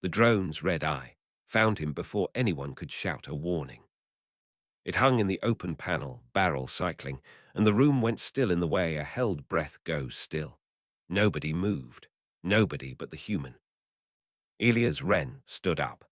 The drone's red eye found him before anyone could shout a warning. It hung in the open panel, barrel cycling, and the room went still in the way a held breath goes still. Nobody moved. Nobody but the human. Elias Wren stood up.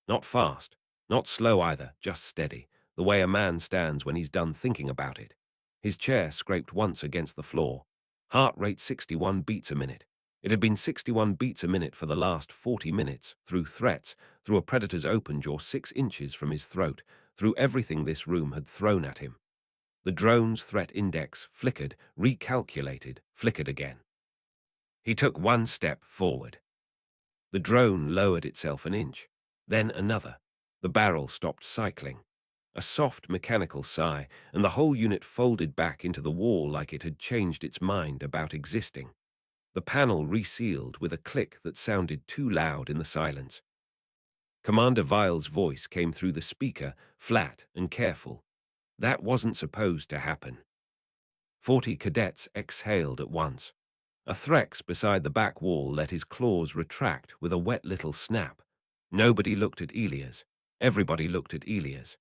Not fast, not slow either, just steady, the way a man stands when he's done thinking about it. His chair scraped once against the floor. Heart rate 61 beats a minute. It had been 61 beats a minute for the last 40 minutes, through threats, through a predator's open jaw 6 inches from his throat, through everything this room had thrown at him. The drone's threat index flickered, recalculated, flickered again. He took one step forward. The drone lowered itself an inch, then another. The barrel stopped cycling. A soft mechanical sigh, and the whole unit folded back into the wall like it had changed its mind about existing. The panel resealed with a click that sounded too loud in the silence. Commander Vile's voice came through the speaker, flat and careful. That wasn't supposed to happen. 40 cadets exhaled at once. A Threx beside the back wall let his claws retract with a wet little snap. Nobody looked at Elias. Everybody looked at Elias.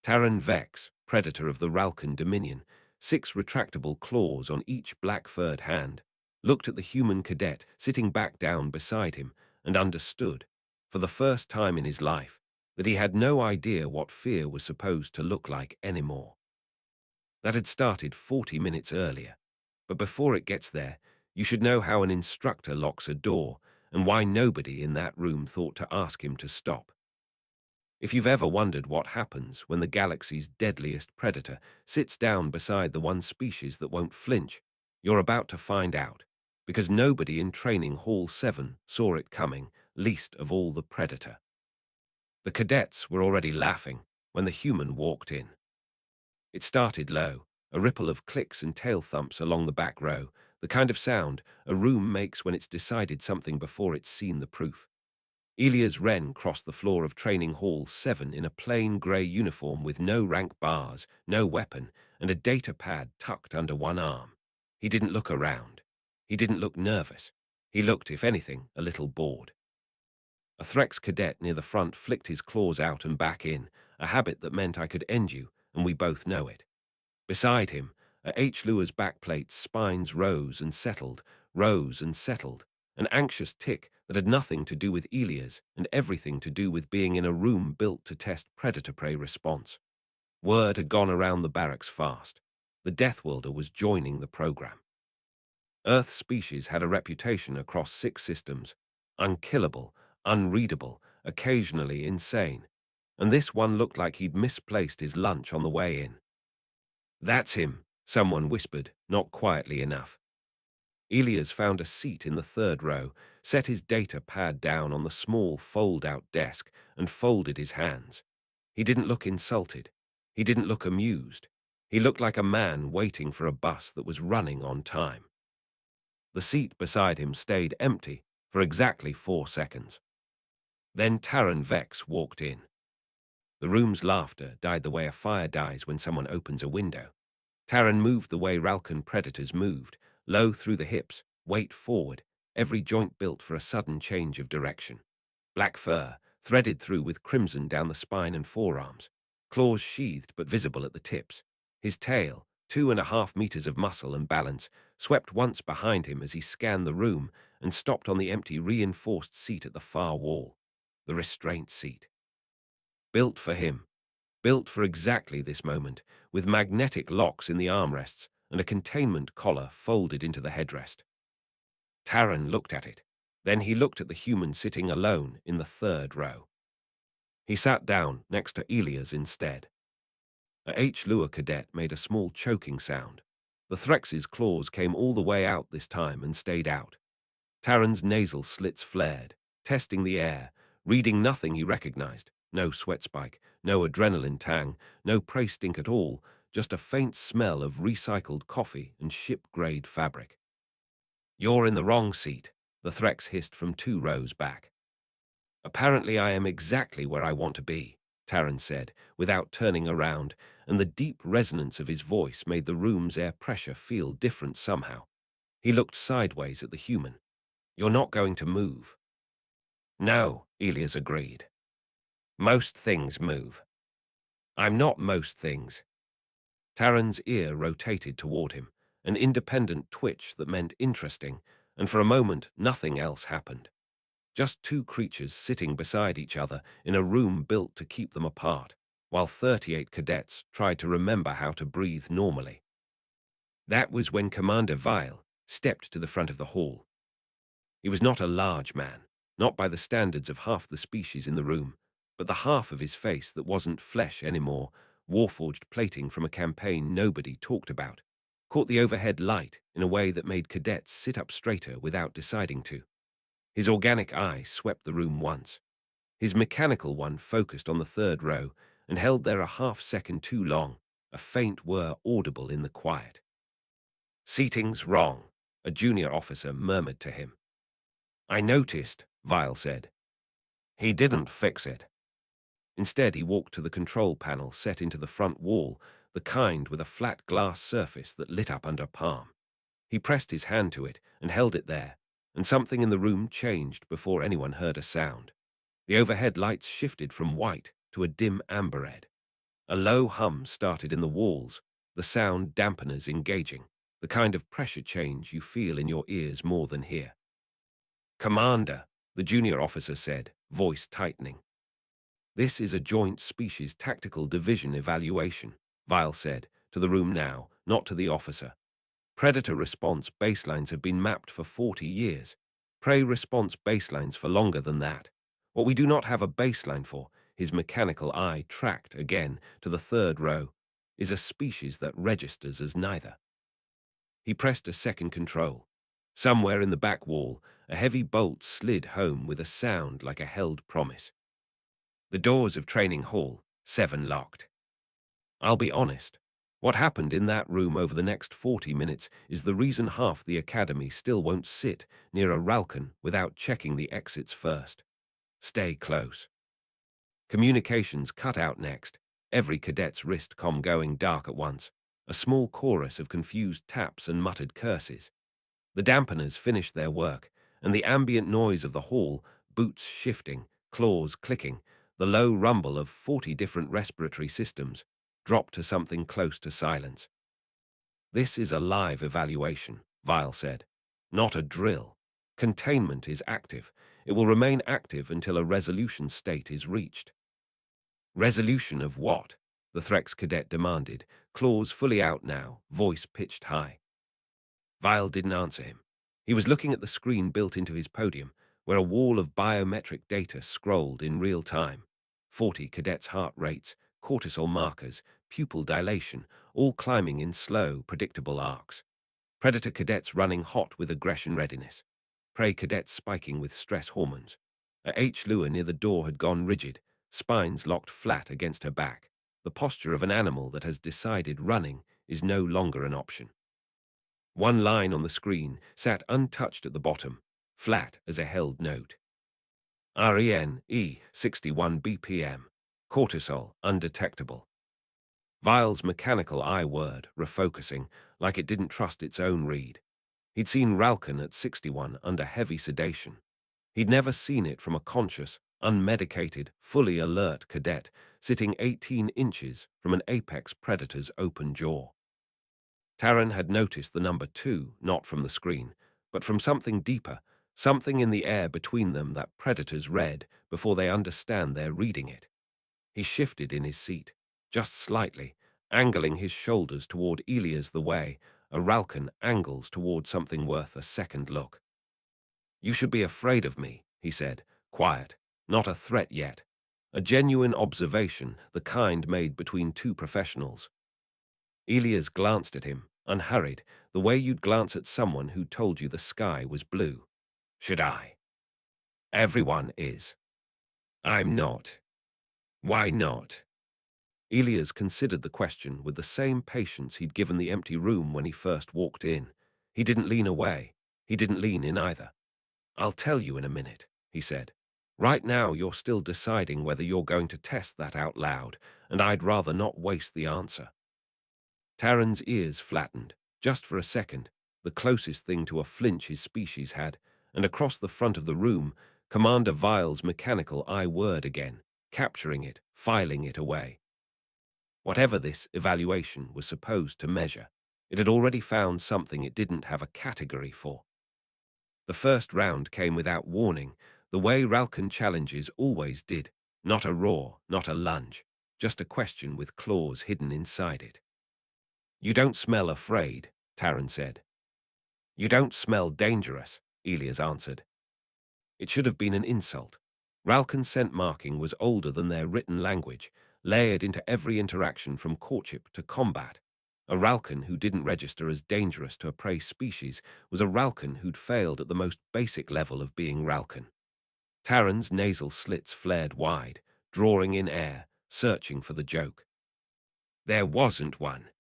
Taran Vex, predator of the Ralkan Dominion, 6 retractable claws on each black-furred hand, looked at the human cadet sitting back down beside him and understood, for the first time in his life, that he had no idea what fear was supposed to look like anymore. That had started 40 minutes earlier, but before it gets there, you should know how an instructor locks a door and why nobody in that room thought to ask him to stop. If you've ever wondered what happens when the galaxy's deadliest predator sits down beside the one species that won't flinch, you're about to find out, because nobody in Training Hall 7 saw it coming, least of all the predator. The cadets were already laughing when the human walked in. It started low, a ripple of clicks and tail thumps along the back row, the kind of sound a room makes when it's decided something before it's seen the proof. Elias Wren crossed the floor of Training Hall 7 in a plain grey uniform with no rank bars, no weapon, and a data pad tucked under one arm. He didn't look around. He didn't look nervous. He looked, if anything, a little bored. A Threx cadet near the front flicked his claws out and back in, a habit that meant I could end you, and we both know it. Beside him, a H. Lua's backplate's spines rose and settled, an anxious tick that had nothing to do with Elias and everything to do with being in a room built to test predator-prey response. Word had gone around the barracks fast. The Death Welder was joining the program. Earth species had a reputation across 6 systems: unkillable, unreadable, occasionally insane, and this one looked like he'd misplaced his lunch on the way in. "That's him," someone whispered, not quietly enough. Elias found a seat in the 3rd row, set his data pad down on the small fold-out desk, and folded his hands. He didn't look insulted. He didn't look amused. He looked like a man waiting for a bus that was running on time. The seat beside him stayed empty for exactly 4 seconds. Then Taran Vex walked in. The room's laughter died the way a fire dies when someone opens a window. Taran moved the way Ralkan predators moved, low through the hips, weight forward, every joint built for a sudden change of direction. Black fur, threaded through with crimson down the spine and forearms, claws sheathed but visible at the tips. His tail, 2.5 meters of muscle and balance, swept once behind him as he scanned the room and stopped on the empty reinforced seat at the far wall, the restraint seat. Built for him. Built for exactly this moment, with magnetic locks in the armrests and a containment collar folded into the headrest. Taran looked at it. Then he looked at the human sitting alone in the 3rd row. He sat down next to Elias instead. A H. Lua cadet made a small choking sound. The Threx's claws came all the way out this time and stayed out. Taran's nasal slits flared, testing the air, reading nothing he recognized. No sweat spike, no adrenaline tang, no prey stink at all, just a faint smell of recycled coffee and ship-grade fabric. "You're in the wrong seat," the Threx hissed from 2 rows back. "Apparently I am exactly where I want to be," Taran said, without turning around, and the deep resonance of his voice made the room's air pressure feel different somehow. He looked sideways at the human. "You're not going to move." No, Elias agreed. Most things move. I'm not most things. Taran's ear rotated toward him, an independent twitch that meant interesting, and for a moment nothing else happened. Just two creatures sitting beside each other in a room built to keep them apart, while 38 cadets tried to remember how to breathe normally. That was when Commander Vile stepped to the front of the hall. He was not a large man, not by the standards of half the species in the room, but the half of his face that wasn't flesh anymore, warforged plating from a campaign nobody talked about, caught the overhead light in a way that made cadets sit up straighter without deciding to. His organic eye swept the room once. His mechanical one focused on the third row and held there a half-second too long, a faint whir audible in the quiet. "Seating's wrong," a junior officer murmured to him. "I noticed," Vile said. "He didn't fix it." Instead, he walked to the control panel set into the front wall, the kind with a flat glass surface that lit up under palm. He pressed his hand to it and held it there, and something in the room changed before anyone heard a sound. The overhead lights shifted from white to a dim amber red. A low hum started in the walls, the sound dampeners engaging, the kind of pressure change you feel in your ears more than hear. "Commander," the junior officer said, voice tightening. "This is a joint species tactical division evaluation," Vile said, to the room now, not to the officer. "Predator response baselines have been mapped for 40 years. Prey response baselines for longer than that. What we do not have a baseline for," his mechanical eye tracked again to the third row, "is a species that registers as neither." He pressed a second control. Somewhere in the back wall, a heavy bolt slid home with a sound like a held promise. The doors of Training Hall 7 locked. I'll be honest. What happened in that room over the next 40 minutes is the reason half the academy still won't sit near a Ralcon without checking the exits first. Stay close. Communications cut out next, every cadet's wrist comm going dark at once, a small chorus of confused taps and muttered curses. The dampeners finished their work, and the ambient noise of the hall, boots shifting, claws clicking, the low rumble of 40 different respiratory systems, dropped to something close to silence. "This is a live evaluation," Vile said. "Not a drill. Containment is active. It will remain active until a resolution state is reached." "Resolution of what?" the Threx cadet demanded, claws fully out now, voice pitched high. Vile didn't answer him. He was looking at the screen built into his podium, where a wall of biometric data scrolled in real time. 40 cadets' heart rates, cortisol markers, pupil dilation, all climbing in slow, predictable arcs. Predator cadets running hot with aggression readiness. Prey cadets spiking with stress hormones. A H-Lua near the door had gone rigid, spines locked flat against her back. The posture of an animal that has decided running is no longer an option. One line on the screen sat untouched at the bottom, flat as a held note. RENE 61 BPM. Cortisol undetectable. Vile's mechanical eye whirred, refocusing, like it didn't trust its own read. He'd seen Ralcon at 61 under heavy sedation. He'd never seen it from a conscious, unmedicated, fully alert cadet sitting 18 inches from an apex predator's open jaw. Taran had noticed the number 2 not from the screen, but from something deeper, something in the air between them that predators read before they understand they're reading it. He shifted in his seat, just slightly, angling his shoulders toward Elias the way a Ralcon angles toward something worth a second look. "You should be afraid of me," he said, quiet, not a threat yet. A genuine observation, the kind made between two professionals. Elias glanced at him, unhurried, the way you'd glance at someone who told you the sky was blue. "Should I?" "Everyone is." "I'm not." "Why not?" Elias considered the question with the same patience he'd given the empty room when he first walked in. He didn't lean away. He didn't lean in either. "I'll tell you in a minute," he said. "Right now you're still deciding whether you're going to test that out loud, and I'd rather not waste the answer." Taran's ears flattened, just for a second, the closest thing to a flinch his species had, and across the front of the room, Commander Vile's mechanical eye whirred again, capturing it, filing it away. Whatever this evaluation was supposed to measure, it had already found something it didn't have a category for. The first round came without warning, the way Ralkan challenges always did. Not a roar, not a lunge, just a question with claws hidden inside it. "You don't smell afraid," Taran said. "You don't smell dangerous," Elias answered. It should have been an insult. Ralkan's scent marking was older than their written language, layered into every interaction from courtship to combat. A Ralkan who didn't register as dangerous to a prey species was a Ralkan who'd failed at the most basic level of being Ralkan. Taran's nasal slits flared wide, drawing in air, searching for the joke. "There wasn't one.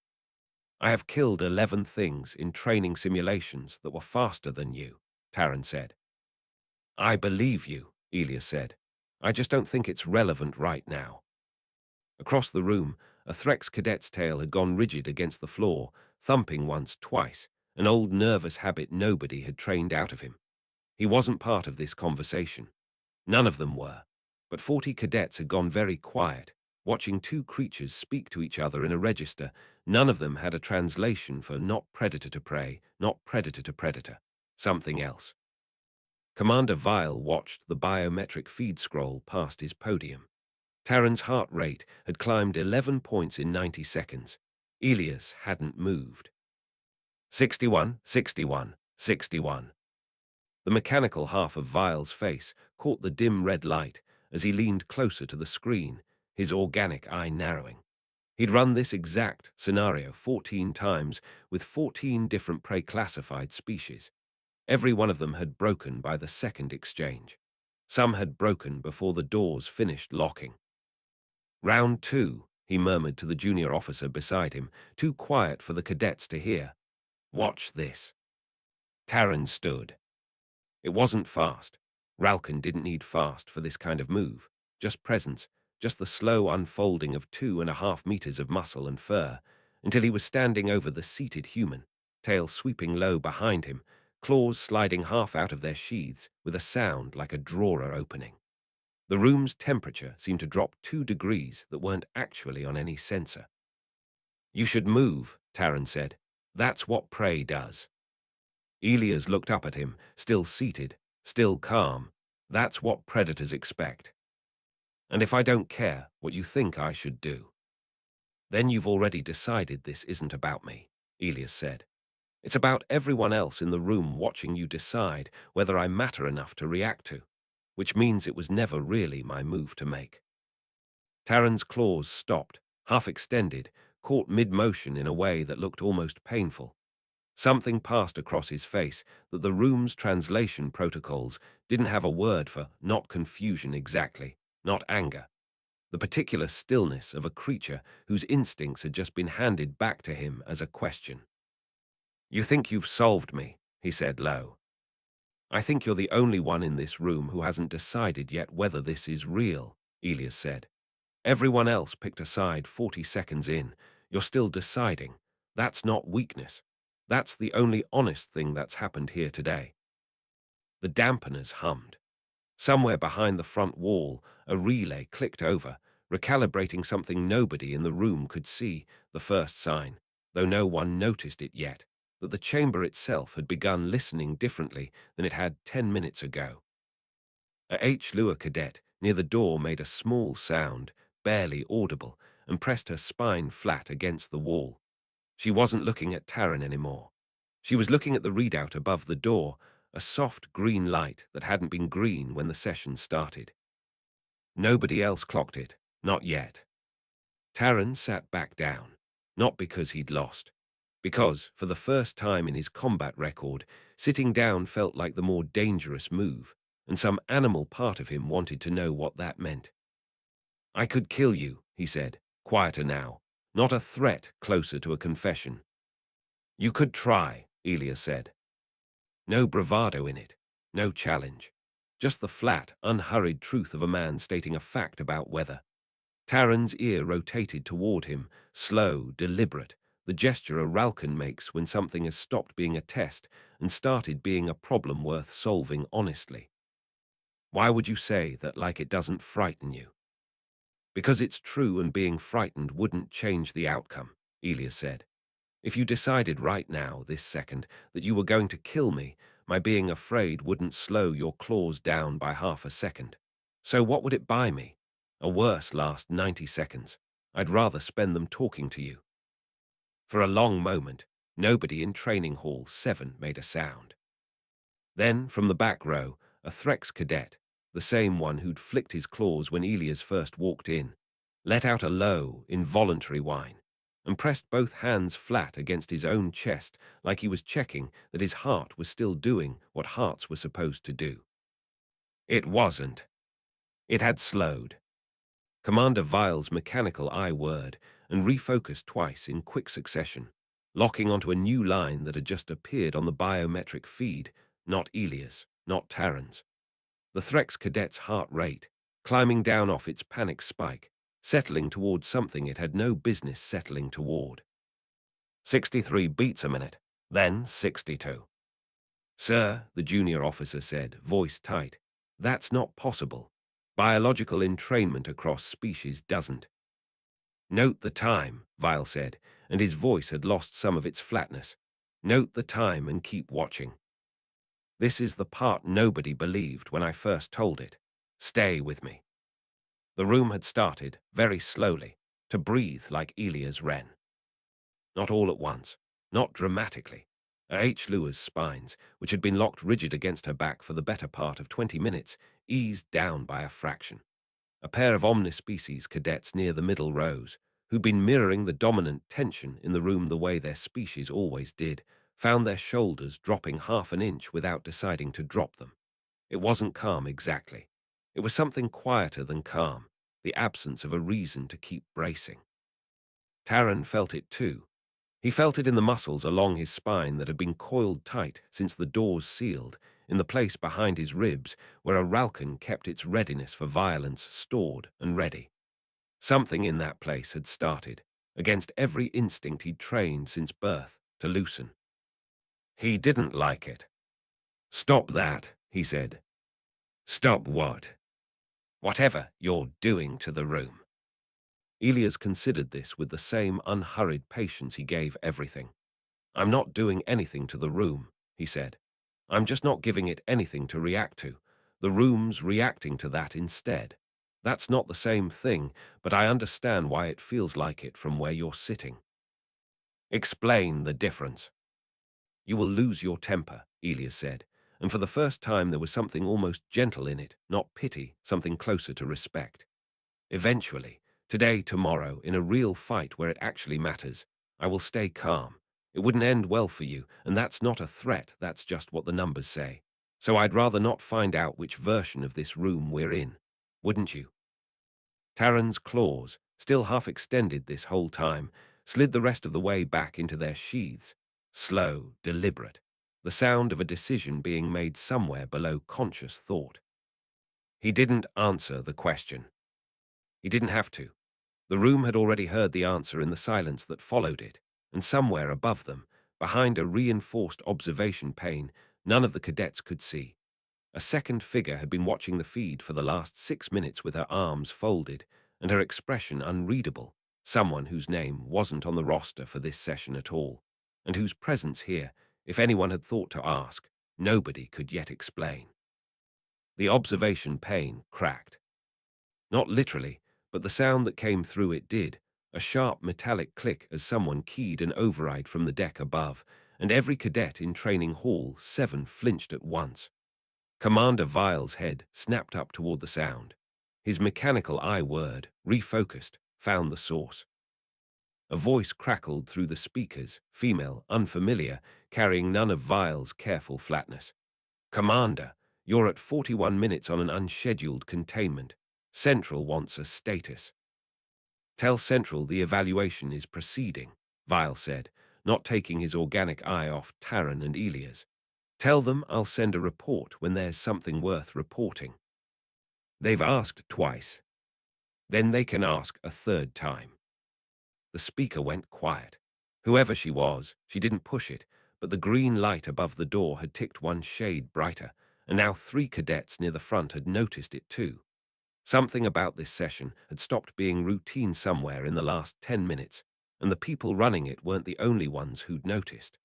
I have killed 11 things in training simulations that were faster than you," Taran said. "I believe you," Elias said. "I just don't think it's relevant right now." Across the room, a Threx cadet's tail had gone rigid against the floor, thumping once, twice, an old nervous habit nobody had trained out of him. He wasn't part of this conversation. None of them were. But 40 cadets had gone very quiet, watching two creatures speak to each other in a register. None of them had a translation for not predator to prey, not predator to predator. Something else. Commander Vile watched the biometric feed scroll past his podium. Taran's heart rate had climbed 11 points in 90 seconds. Elias hadn't moved. 61, 61, 61. The mechanical half of Vile's face caught the dim red light as he leaned closer to the screen, his organic eye narrowing. He'd run this exact scenario 14 times with 14 different prey-classified species. Every one of them had broken by the second exchange. Some had broken before the doors finished locking. "Round 2, he murmured to the junior officer beside him, too quiet for the cadets to hear. "Watch this." Taran stood. It wasn't fast. Ralkan didn't need fast for this kind of move. Just presence, just the slow unfolding of 2.5 meters of muscle and fur, until he was standing over the seated human, tail sweeping low behind him, claws sliding half out of their sheaths with a sound like a drawer opening. The room's temperature seemed to drop 2 degrees that weren't actually on any sensor. "You should move," Taran said. "That's what prey does." Elias looked up at him, still seated, still calm. "That's what predators expect. And if I don't care what you think I should do?" "Then you've already decided this isn't about me," Elias said. "It's about everyone else in the room watching you decide whether I matter enough to react to, which means it was never really my move to make." Taran's claws stopped, half extended, caught mid-motion in a way that looked almost painful. Something passed across his face that the room's translation protocols didn't have a word for. Not confusion exactly, not anger. The particular stillness of a creature whose instincts had just been handed back to him as a question. "You think you've solved me," he said low. "I think you're the only one in this room who hasn't decided yet whether this is real," Elias said. "Everyone else picked a side 40 seconds in. You're still deciding. That's not weakness. That's the only honest thing that's happened here today." The dampeners hummed. Somewhere behind the front wall, a relay clicked over, recalibrating something nobody in the room could see, the first sign, though no one noticed it yet, that the chamber itself had begun listening differently than it had 10 minutes ago. A H-Lua cadet near the door made a small sound, barely audible, and pressed her spine flat against the wall. She wasn't looking at Taran anymore. She was looking at the readout above the door, a soft green light that hadn't been green when the session started. Nobody else clocked it, not yet. Taran sat back down, not because he'd lost, because, for the first time in his combat record, sitting down felt like the more dangerous move, and some animal part of him wanted to know what that meant. "I could kill you," he said, quieter now, not a threat, closer to a confession. "You could try," Elias said. No bravado in it, no challenge. Just the flat, unhurried truth of a man stating a fact about weather. Taran's ear rotated toward him, slow, deliberate, the gesture a Ralkan makes when something has stopped being a test and started being a problem worth solving honestly. Why would you say that like it doesn't frighten you? Because it's true and being frightened wouldn't change the outcome, Elias said. If you decided right now, this second, that you were going to kill me, my being afraid wouldn't slow your claws down by half a second. So what would it buy me? A worse last 90 seconds. I'd rather spend them talking to you. For a long moment, nobody in Training Hall 7 made a sound. Then, from the back row, a Threx cadet, the same one who'd flicked his claws when Elias first walked in, let out a low, involuntary whine, and pressed both hands flat against his own chest like he was checking that his heart was still doing what hearts were supposed to do. It wasn't. It had slowed. Commander Vile's mechanical eye whirred and refocused twice in quick succession, locking onto a new line that had just appeared on the biometric feed, not Elias, not Taryn's. The Threx cadet's heart rate, climbing down off its panic spike, settling towards something it had no business settling toward. 63 beats a minute, then 62. Sir, the junior officer said, voice tight, that's not possible. Biological entrainment across species doesn't. Note the time, Vile said, and his voice had lost some of its flatness. Note the time and keep watching. This is the part nobody believed when I first told it. Stay with me. The room had started, very slowly, to breathe like Elia's wren. Not all at once, not dramatically. H. Lua's spines, which had been locked rigid against her back for the better part of 20 minutes, eased down by a fraction. A pair of omnispecies cadets near the middle rows, who'd been mirroring the dominant tension in the room the way their species always did, found their shoulders dropping half an inch without deciding to drop them. It wasn't calm exactly. It was something quieter than calm, the absence of a reason to keep bracing. Taran felt it too. He felt it in the muscles along his spine that had been coiled tight since the doors sealed, in the place behind his ribs where a Ralkan kept its readiness for violence stored and ready. Something in that place had started, against every instinct he'd trained since birth, to loosen. He didn't like it. Stop that, he said. Stop what? Whatever you're doing to the room. Elias considered this with the same unhurried patience he gave everything. I'm not doing anything to the room, he said. I'm just not giving it anything to react to. The room's reacting to that instead. That's not the same thing, but I understand why it feels like it from where you're sitting. Explain the difference. You will lose your temper, Elias said, and for the first time there was something almost gentle in it, not pity, something closer to respect. Eventually, today, tomorrow, in a real fight where it actually matters, I will stay calm. It wouldn't end well for you, and that's not a threat, that's just what the numbers say. So I'd rather not find out which version of this room we're in. Wouldn't you? Taran's claws, still half extended this whole time, slid the rest of the way back into their sheaths. Slow, deliberate. The sound of a decision being made somewhere below conscious thought. He didn't answer the question. He didn't have to. The room had already heard the answer in the silence that followed it, and somewhere above them, behind a reinforced observation pane, none of the cadets could see. A second figure had been watching the feed for the last 6 minutes with her arms folded and her expression unreadable, someone whose name wasn't on the roster for this session at all, and whose presence here, if anyone had thought to ask, nobody could yet explain. The observation pane cracked. Not literally, but the sound that came through it did, a sharp metallic click as someone keyed an override from the deck above, and every cadet in Training Hall 7 flinched at once. Commander Vile's head snapped up toward the sound. His mechanical eye whirred, refocused, found the source. A voice crackled through the speakers, female, unfamiliar, carrying none of Vile's careful flatness. Commander, you're at 41 minutes on an unscheduled containment. Central wants a status. Tell Central the evaluation is proceeding, Vile said, not taking his organic eye off Taran and Elias. Tell them I'll send a report when there's something worth reporting. They've asked twice. Then they can ask a third time. The speaker went quiet. Whoever she was, she didn't push it, but the green light above the door had ticked one shade brighter, and now 3 cadets near the front had noticed it too. Something about this session had stopped being routine somewhere in the last 10 minutes, and the people running it weren't the only ones who'd noticed.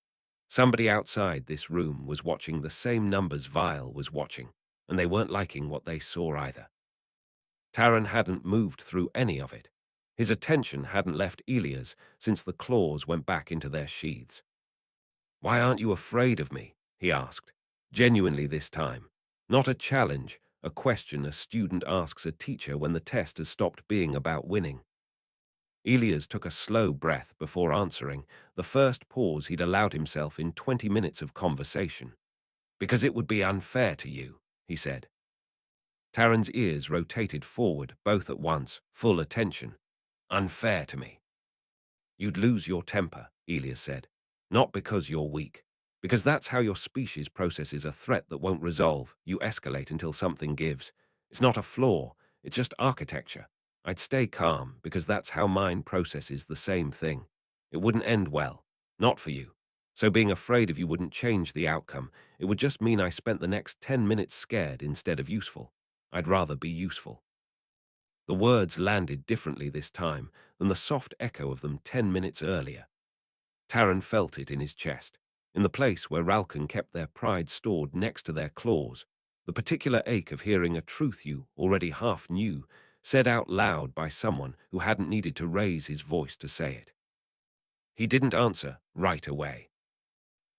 Somebody outside this room was watching the same numbers Vile was watching, and they weren't liking what they saw either. Taran hadn't moved through any of it. His attention hadn't left Elia's since the claws went back into their sheaths. "Why aren't you afraid of me?" he asked, genuinely this time. Not a challenge, a question a student asks a teacher when the test has stopped being about winning. Elias took a slow breath before answering, the first pause he'd allowed himself in 20 minutes of conversation. "Because it would be unfair to you," he said. Taran's ears rotated forward, both at once, full attention. "Unfair to me." "You'd lose your temper," Elias said. "Not because you're weak. Because that's how your species processes a threat that won't resolve. You escalate until something gives. It's not a flaw, it's just architecture. I'd stay calm because that's how mine processes the same thing. It wouldn't end well. Not for you. So being afraid of you wouldn't change the outcome. It would just mean I spent the next 10 minutes scared instead of useful. I'd rather be useful." The words landed differently this time than the soft echo of them 10 minutes earlier. Taran felt it in his chest, in the place where Ralkan kept their pride stored next to their claws, the particular ache of hearing a truth you already half knew, said out loud by someone who hadn't needed to raise his voice to say it. He didn't answer right away.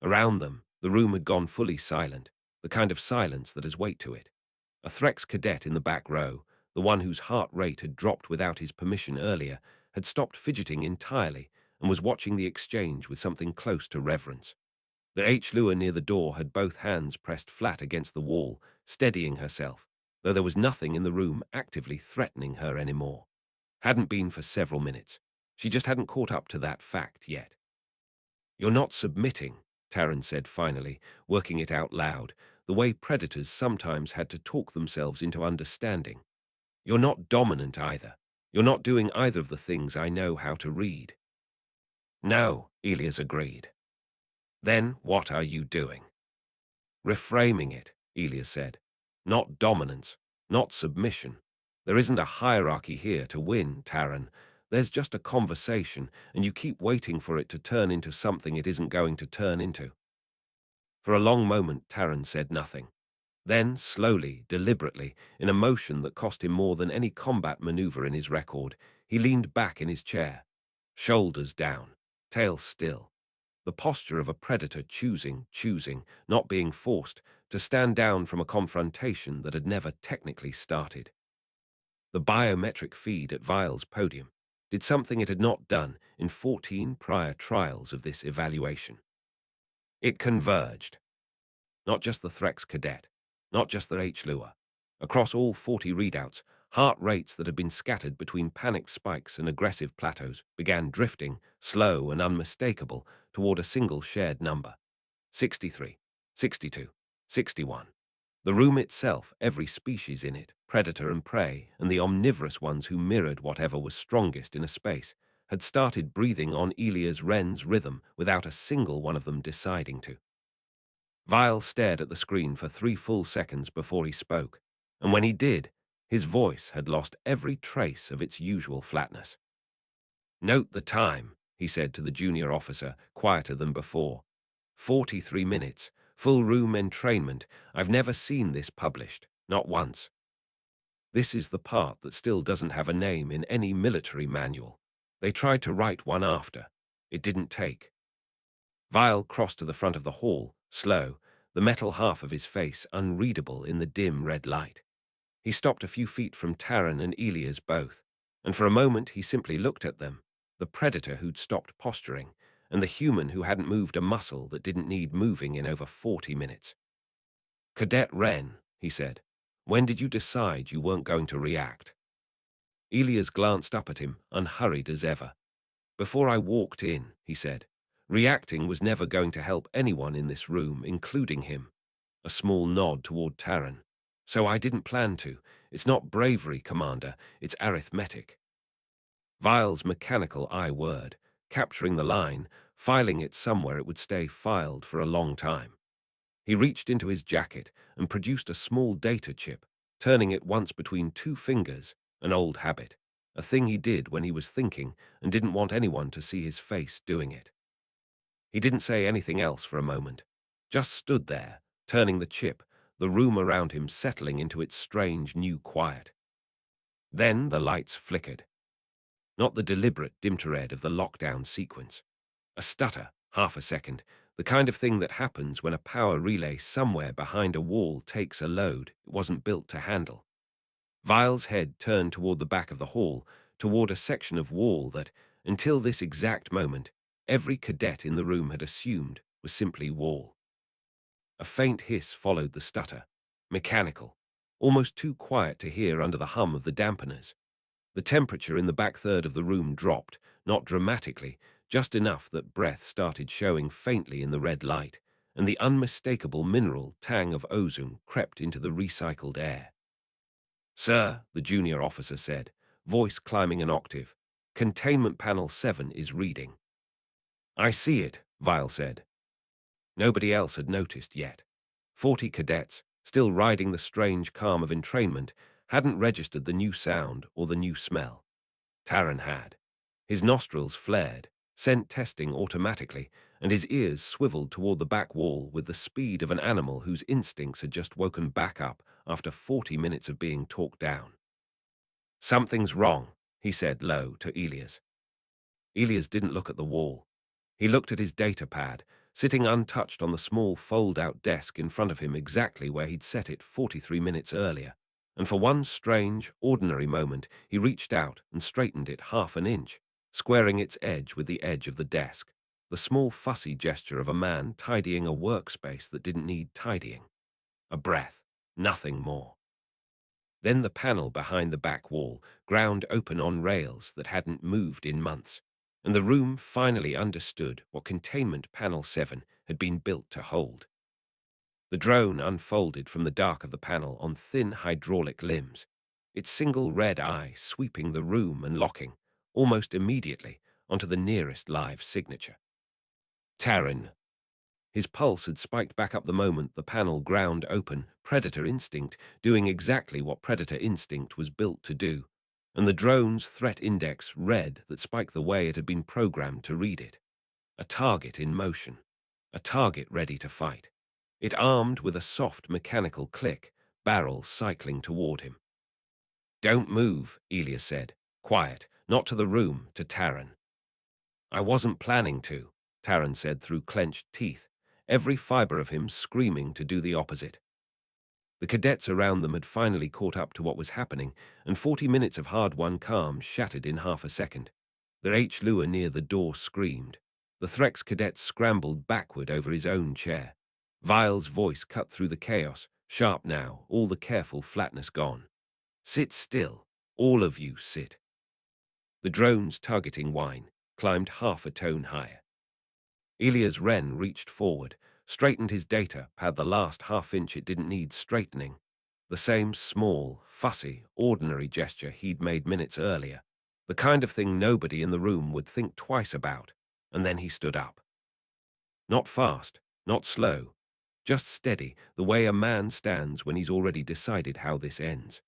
Around them, the room had gone fully silent, the kind of silence that has weight to it. A Threx cadet in the back row, the one whose heart rate had dropped without his permission earlier, had stopped fidgeting entirely and was watching the exchange with something close to reverence. The H-Lua near the door had both hands pressed flat against the wall, steadying herself, though there was nothing in the room actively threatening her anymore. Hadn't been for several minutes. She just hadn't caught up to that fact yet. "You're not submitting," Taran said finally, working it out loud, the way predators sometimes had to talk themselves into understanding. "You're not dominant either. You're not doing either of the things I know how to read." "No," Elias agreed. "Then what are you doing?" "Reframing it," Elias said. "Not dominance, not submission. There isn't a hierarchy here to win, Taran. There's just a conversation, and you keep waiting for it to turn into something it isn't going to turn into." For a long moment, Taran said nothing. Then, slowly, deliberately, in a motion that cost him more than any combat maneuver in his record, he leaned back in his chair, shoulders down, tail still. The posture of a predator choosing, not being forced, to stand down from a confrontation that had never technically started. The biometric feed at Vile's podium did something it had not done in 14 prior trials of this evaluation. It converged. Not just the Threx Cadet, not just the H-Lua. Across all 40 readouts, heart rates that had been scattered between panicked spikes and aggressive plateaus began drifting, slow and unmistakable, toward a single shared number. 63, 62, 61. The room itself, every species in it, predator and prey, and the omnivorous ones who mirrored whatever was strongest in a space, had started breathing on Elia's Wren's rhythm without a single one of them deciding to. Vile stared at the screen for 3 full seconds before he spoke, and when he did, his voice had lost every trace of its usual flatness. "Note the time," he said to the junior officer, quieter than before. 43 minutes, full room entrainment. I've never seen this published, not once. This is the part that still doesn't have a name in any military manual. They tried to write one after. It didn't take. Vile crossed to the front of the hall, slow, the metal half of his face unreadable in the dim red light. He stopped a few feet from Taran and Elias both, and for a moment he simply looked at them, the predator who'd stopped posturing, and the human who hadn't moved a muscle that didn't need moving in over 40 minutes. "Cadet Wren," he said, "when did you decide you weren't going to react?" Elias glanced up at him, unhurried as ever. "Before I walked in," he said. "Reacting was never going to help anyone in this room, including him." A small nod toward Taran. "So I didn't plan to. It's not bravery, Commander. It's arithmetic." Vile's mechanical I-word, capturing the line, filing it somewhere it would stay filed for a long time. He reached into his jacket and produced a small data chip, turning it once between two fingers, an old habit, a thing he did when he was thinking and didn't want anyone to see his face doing it. He didn't say anything else for a moment, just stood there, turning the chip, the room around him settling into its strange new quiet. Then the lights flickered. Not the deliberate dim-to-red of the lockdown sequence. A stutter, half a second, the kind of thing that happens when a power relay somewhere behind a wall takes a load it wasn't built to handle. Vile's head turned toward the back of the hall, toward a section of wall that, until this exact moment, every cadet in the room had assumed was simply wall. A faint hiss followed the stutter, mechanical, almost too quiet to hear under the hum of the dampeners. The temperature in the back third of the room dropped, not dramatically, just enough that breath started showing faintly in the red light, and the unmistakable mineral tang of ozone crept into the recycled air. "Sir," the junior officer said, voice climbing an octave, "Containment Panel 7 is reading." "I see it," Vile said. Nobody else had noticed yet. 40 cadets, still riding the strange calm of entrainment, hadn't registered the new sound or the new smell. Taran had. His nostrils flared, scent testing automatically, and his ears swiveled toward the back wall with the speed of an animal whose instincts had just woken back up after 40 minutes of being talked down. "Something's wrong," he said low to Elias. Elias didn't look at the wall. He looked at his data pad, sitting untouched on the small fold-out desk in front of him exactly where he'd set it 43 minutes earlier, and for one strange, ordinary moment he reached out and straightened it half an inch, squaring its edge with the edge of the desk, the small fussy gesture of a man tidying a workspace that didn't need tidying. A breath, nothing more. Then the panel behind the back wall ground open on rails that hadn't moved in months, and the room finally understood what Containment Panel 7 had been built to hold. The drone unfolded from the dark of the panel on thin hydraulic limbs, its single red eye sweeping the room and locking, almost immediately, onto the nearest live signature. Taran. His pulse had spiked back up the moment the panel ground open, Predator instinct doing exactly what Predator instinct was built to do, and the drone's threat index read that spiked the way it had been programmed to read it. A target in motion. A target ready to fight. It armed with a soft mechanical click, barrel cycling toward him. "Don't move," Elias said. "Quiet, not to the room, to Taran." "I wasn't planning to," Taran said through clenched teeth, every fiber of him screaming to do the opposite. The cadets around them had finally caught up to what was happening, and 40 minutes of hard-won calm shattered in half a second. The H-Lua near the door screamed. The Threx cadet scrambled backward over his own chair. Vile's voice cut through the chaos, sharp now, all the careful flatness gone. "Sit still. All of you sit." The drone's targeting whine climbed half a tone higher. Elias Wren reached forward, straightened his data pad the last half-inch it didn't need straightening. The same small, fussy, ordinary gesture he'd made minutes earlier. The kind of thing nobody in the room would think twice about. And then he stood up. Not fast, not slow, just steady, the way a man stands when he's already decided how this ends.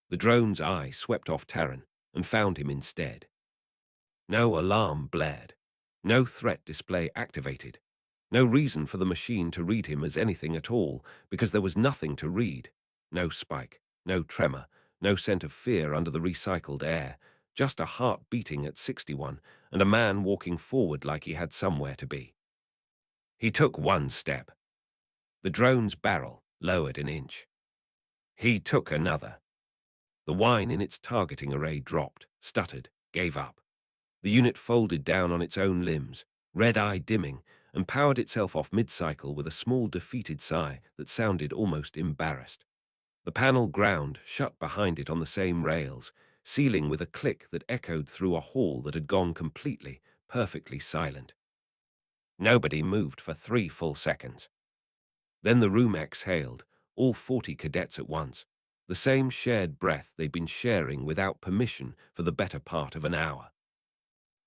The drone's eye swept off Taran and found him instead. No alarm blared. No threat display activated. No reason for the machine to read him as anything at all, because there was nothing to read. No spike, no tremor, no scent of fear under the recycled air, just a heart beating at 61 and a man walking forward like he had somewhere to be. He took one step. The drone's barrel lowered an inch. He took another. The whine in its targeting array dropped, stuttered, gave up. The unit folded down on its own limbs, red eye dimming, and powered itself off mid-cycle with a small defeated sigh that sounded almost embarrassed. The panel ground shut behind it on the same rails, sealing with a click that echoed through a hall that had gone completely, perfectly silent. Nobody moved for 3 full seconds. Then the room exhaled, all 40 cadets at once, the same shared breath they'd been sharing without permission for the better part of an hour.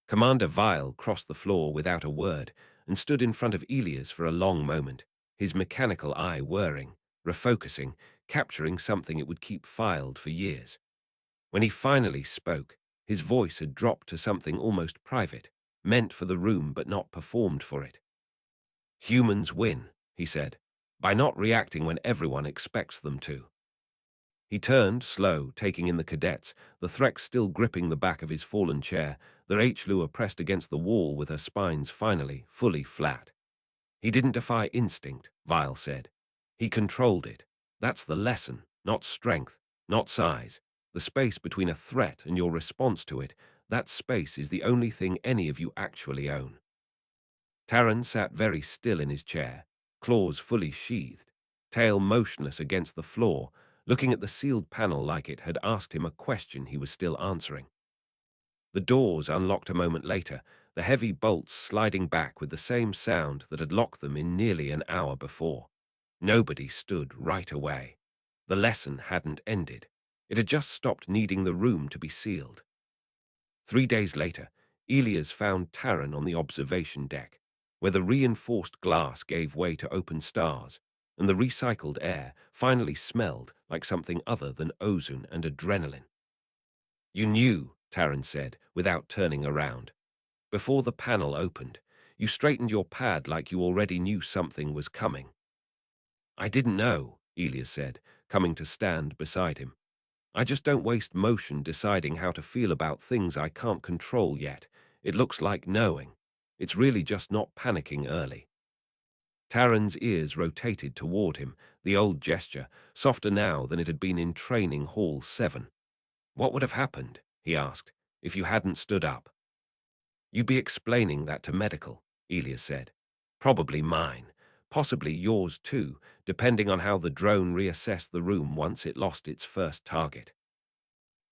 Commander Vile crossed the floor without a word and stood in front of Elias for a long moment, his mechanical eye whirring, refocusing, capturing something it would keep filed for years. When he finally spoke, his voice had dropped to something almost private, meant for the room but not performed for it. "Humans win," he said, "by not reacting when everyone expects them to." He turned, slow, taking in the cadets, the Threx still gripping the back of his fallen chair, their H-Lua pressed against the wall with her spines finally, fully flat. He didn't defy instinct, Vile said. He controlled it. That's the lesson, not strength, not size. The space between a threat and your response to it, that space is the only thing any of you actually own. Taran sat very still in his chair, claws fully sheathed, tail motionless against the floor, looking at the sealed panel like it had asked him a question he was still answering. The doors unlocked a moment later, the heavy bolts sliding back with the same sound that had locked them in nearly an hour before. Nobody stood right away. The lesson hadn't ended. It had just stopped needing the room to be sealed. 3 days later, Elias found Taran on the observation deck, where the reinforced glass gave way to open stars, and the recycled air finally smelled like something other than ozone and adrenaline. "You knew," Taran said, without turning around. "Before the panel opened, you straightened your pad like you already knew something was coming." "I didn't know," Elias said, coming to stand beside him. "I just don't waste motion deciding how to feel about things I can't control yet. It looks like knowing. It's really just not panicking early." Taran's ears rotated toward him, the old gesture, softer now than it had been in Training Hall 7. "What would have happened," he asked, "if you hadn't stood up?" "You'd be explaining that to medical," Elias said. "Probably mine. Possibly yours too, depending on how the drone reassessed the room once it lost its first target."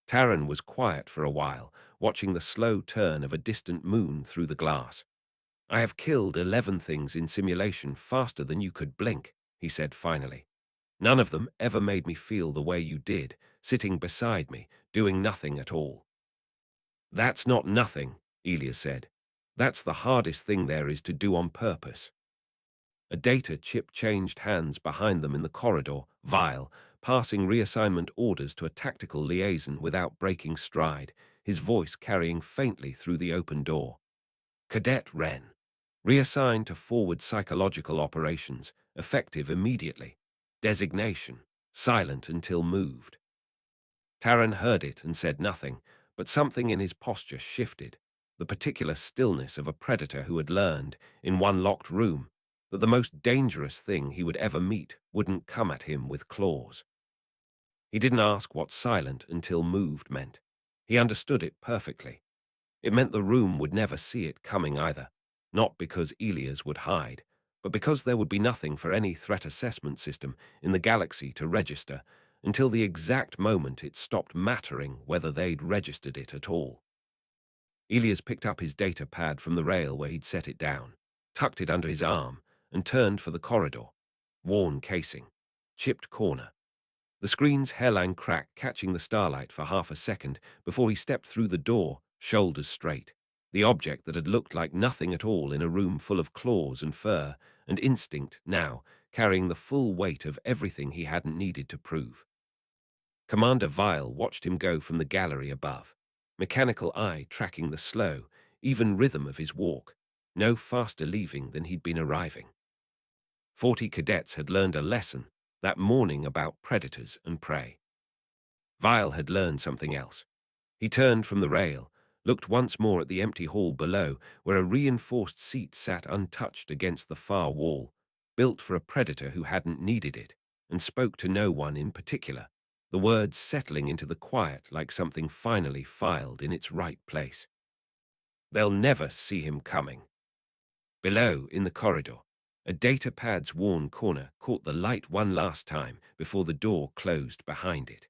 Taran was quiet for a while, watching the slow turn of a distant moon through the glass. "I have killed 11 things in simulation faster than you could blink," he said finally. "None of them ever made me feel the way you did, sitting beside me, doing nothing at all." "That's not nothing," Elias said. "That's the hardest thing there is to do on purpose." A data chip changed hands behind them in the corridor, Vile, passing reassignment orders to a tactical liaison without breaking stride, his voice carrying faintly through the open door. "Cadet Wren. Reassigned to forward psychological operations, effective immediately. Designation, silent until moved." Taran heard it and said nothing, but something in his posture shifted, the particular stillness of a predator who had learned, in one locked room, that the most dangerous thing he would ever meet wouldn't come at him with claws. He didn't ask what silent until moved meant. He understood it perfectly. It meant the room would never see it coming either, not because Elias would hide, but because there would be nothing for any threat assessment system in the galaxy to register until the exact moment it stopped mattering whether they'd registered it at all. Elias picked up his data pad from the rail where he'd set it down, tucked it under his arm, and turned for the corridor. Worn casing. Chipped corner. The screen's hairline crack catching the starlight for half a second before he stepped through the door, shoulders straight. The object that had looked like nothing at all in a room full of claws and fur, and instinct now, carrying the full weight of everything he hadn't needed to prove. Commander Vile watched him go from the gallery above, mechanical eye tracking the slow, even rhythm of his walk, no faster leaving than he'd been arriving. 40 cadets had learned a lesson that morning about predators and prey. Vile had learned something else. He turned from the rail, looked once more at the empty hall below, where a reinforced seat sat untouched against the far wall, built for a predator who hadn't needed it, and spoke to no one in particular, the words settling into the quiet like something finally filed in its right place. "They'll never see him coming." Below, in the corridor, a data pad's worn corner caught the light one last time before the door closed behind it.